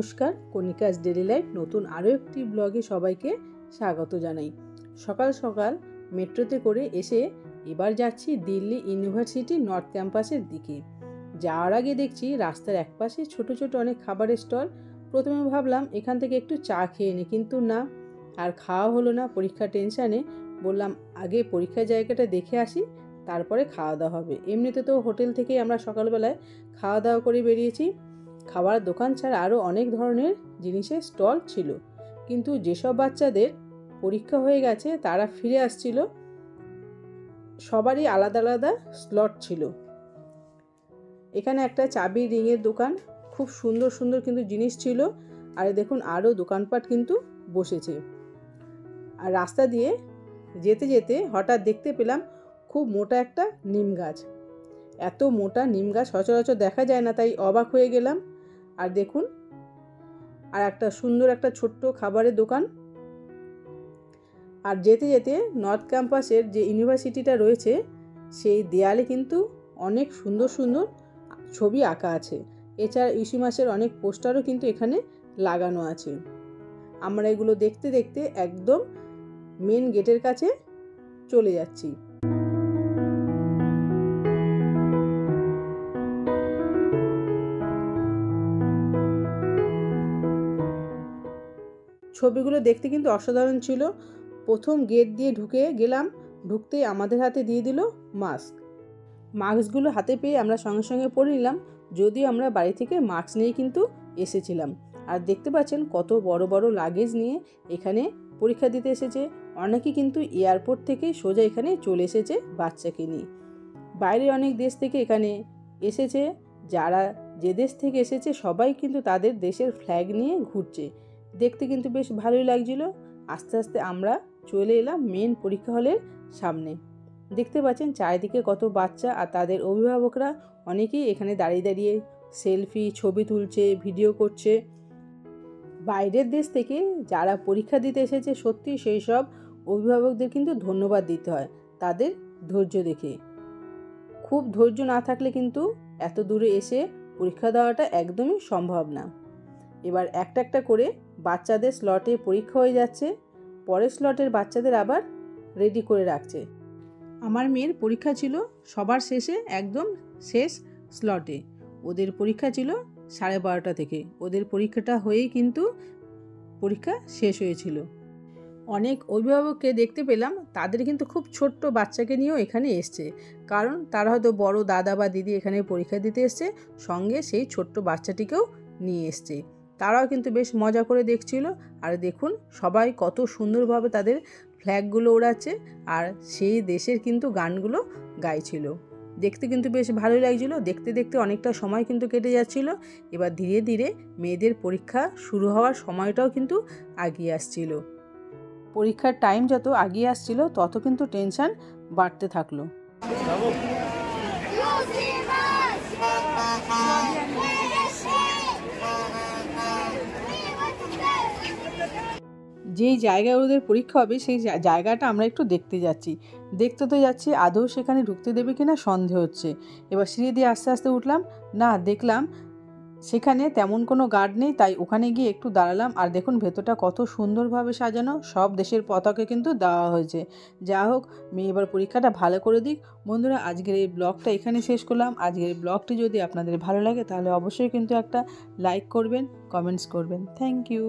নমস্কার, কণিকাস daily life নতুন আরও একটি ব্লগে সবাইকে স্বাগত জানাই। সকাল সকাল মেট্রোতে করে এসে এবার যাচ্ছি দিল্লি ইউনিভার্সিটি নর্থ ক্যাম্পাসের দিকে। যাওয়ার আগে দেখছি রাস্তার একপাশে ছোট ছোট অনেক খাবারের স্টল। প্রথমে ভাবলাম এখান থেকে একটু চা খেয়ে নিই, কিন্তু না, আর খাওয়া হলো না। পরীক্ষার টেনশানে বললাম আগে পরীক্ষার জায়গাটা দেখে আসি, তারপরে খাওয়া দাওয়া হবে। এমনিতে তো হোটেল থেকেই আমরা সকালবেলায় খাওয়া দাওয়া করে বেরিয়েছি। খাবার দোকান ছাড়া আরও অনেক ধরনের জিনিসের স্টল ছিল, কিন্তু যেসব বাচ্চাদের পরীক্ষা হয়ে গেছে তারা ফিরে আসছিল, সবারই আলাদা আলাদা স্লট ছিল। এখানে একটা চাবি রিংয়ের দোকান, খুব সুন্দর সুন্দর কিন্তু জিনিস ছিল। আর দেখুন আরও দোকানপাট কিন্তু বসেছে। আর রাস্তা দিয়ে যেতে যেতে হঠাৎ দেখতে পেলাম খুব মোটা একটা নিম গাছ। এত মোটা নিম গাছ সচরাচর দেখা যায় না, তাই অবাক হয়ে গেলাম। আর দেখুন আর একটা সুন্দর একটা ছোট্ট খাবারের দোকান। আর যেতে যেতে নর্থ ক্যাম্পাসের যে ইউনিভার্সিটিটা রয়েছে সেই দেয়ালে কিন্তু অনেক সুন্দর সুন্দর ছবি আঁকা আছে। এছাড়া ইসু মাসের অনেক পোস্টারও কিন্তু এখানে লাগানো আছে। আমরা এগুলো দেখতে দেখতে একদম মেন গেটের কাছে চলে যাচ্ছি। ছবিগুলো দেখতে কিন্তু অসাধারণ ছিল। প্রথম গেট দিয়ে ঢুকে গেলাম, ঢুকতেই আমাদের হাতে দিয়ে দিল মাস্কগুলো হাতে পেয়ে আমরা সঙ্গে সঙ্গে পরে নিলাম, যদিও আমরা বাড়ি থেকে মাস্ক নিয়ে কিন্তু এসেছিলাম। আর দেখতে পাচ্ছেন কত বড় বড় লাগেজ নিয়ে এখানে পরীক্ষা দিতে এসেছে। অনেকে কিন্তু এয়ারপোর্ট থেকে সোজা এখানে চলে এসেছে বাচ্চাকে নিয়ে। বাইরে অনেক দেশ থেকে এখানে এসেছে। যারা যে দেশ থেকে এসেছে সবাই কিন্তু তাদের দেশের ফ্ল্যাগ নিয়ে ঘুরছে। দেখতে কিন্তু বেশ ভালোই লাগছিল। আস্তে আস্তে আমরা চলে এলাম মেন পরীক্ষা হলের সামনে। দেখতে পাচ্ছেন চারিদিকে কত বাচ্চা আর তাদের অভিভাবকরা অনেকেই এখানে দাঁড়িয়ে দাঁড়িয়ে সেলফি ছবি তুলছে, ভিডিও করছে। বাইরের দেশ থেকে যারা পরীক্ষা দিতে এসেছে সত্যি সেই সব অভিভাবকদের কিন্তু ধন্যবাদ দিতে হয় তাদের ধৈর্য দেখে। খুব ধৈর্য না থাকলে কিন্তু এত দূরে এসে পরীক্ষা দেওয়াটা একদমই সম্ভব না। এবার একটা একটা করে বাচ্চাদের স্লটে পরীক্ষা হয়ে যাচ্ছে, পরের স্লটের বাচ্চাদের আবার রেডি করে রাখছে। আমার মেয়ের পরীক্ষা ছিল সবার শেষে, একদম শেষ স্লটে। ওদের পরীক্ষা ছিল 12:30 থেকে। ওদের পরীক্ষাটা হয়েই কিন্তু পরীক্ষা শেষ হয়েছিল। অনেক অভিভাবককে দেখতে পেলাম, তাদের কিন্তু খুব ছোট্ট বাচ্চাকে নিয়েও এখানে এসছে, কারণ তারা হয়তো বড় দাদা বা দিদি এখানে পরীক্ষা দিতে এসছে, সঙ্গে সেই ছোট্ট বাচ্চাটিকেও নিয়ে এসছে। তারাও কিন্তু বেশ মজা করে দেখছিল। আর দেখুন সবাই কত সুন্দরভাবে তাদের ফ্ল্যাগগুলো ওড়াচ্ছে আর সেই দেশের কিন্তু গানগুলো গাইছিল। দেখতে কিন্তু বেশ ভালোই লাগছিল। দেখতে দেখতে অনেকটা সময় কিন্তু কেটে যাচ্ছিল। এবার ধীরে ধীরে মেয়েদের পরীক্ষা শুরু হওয়ার সময়টাও কিন্তু আগিয়ে আসছিল। পরীক্ষার টাইম যত আগিয়ে আসছিল তত কিন্তু টেনশন বাড়তে থাকলো। যেই জায়গায় ওদের পরীক্ষা হবে সেই জায়গাটা আমরা একটু দেখতে যাচ্ছি। দেখতে তো যাচ্ছি, আদৌ সেখানে ঢুকতে দেবে কিনা সন্দেহ হচ্ছে। এবার সিঁড়ি দিয়ে আস্তে আস্তে উঠলাম, না দেখলাম সেখানে তেমন কোনো গার্ড নেই, তাই ওখানে গিয়ে একটু দাঁড়ালাম। আর দেখুন ভেতরটা কত সুন্দরভাবে সাজানো, সব দেশের পতাকা কিন্তু দেওয়া হয়েছে। যা হোক, মেয়ে এবার পরীক্ষাটা ভালো করে দিক। বন্ধুরা, আজকের এই ব্লগটা এখানে শেষ করলাম। আজকের এই ব্লগটি যদি আপনাদের ভালো লাগে তাহলে অবশ্যই কিন্তু একটা লাইক করবেন, কমেন্টস করবেন। Thank you.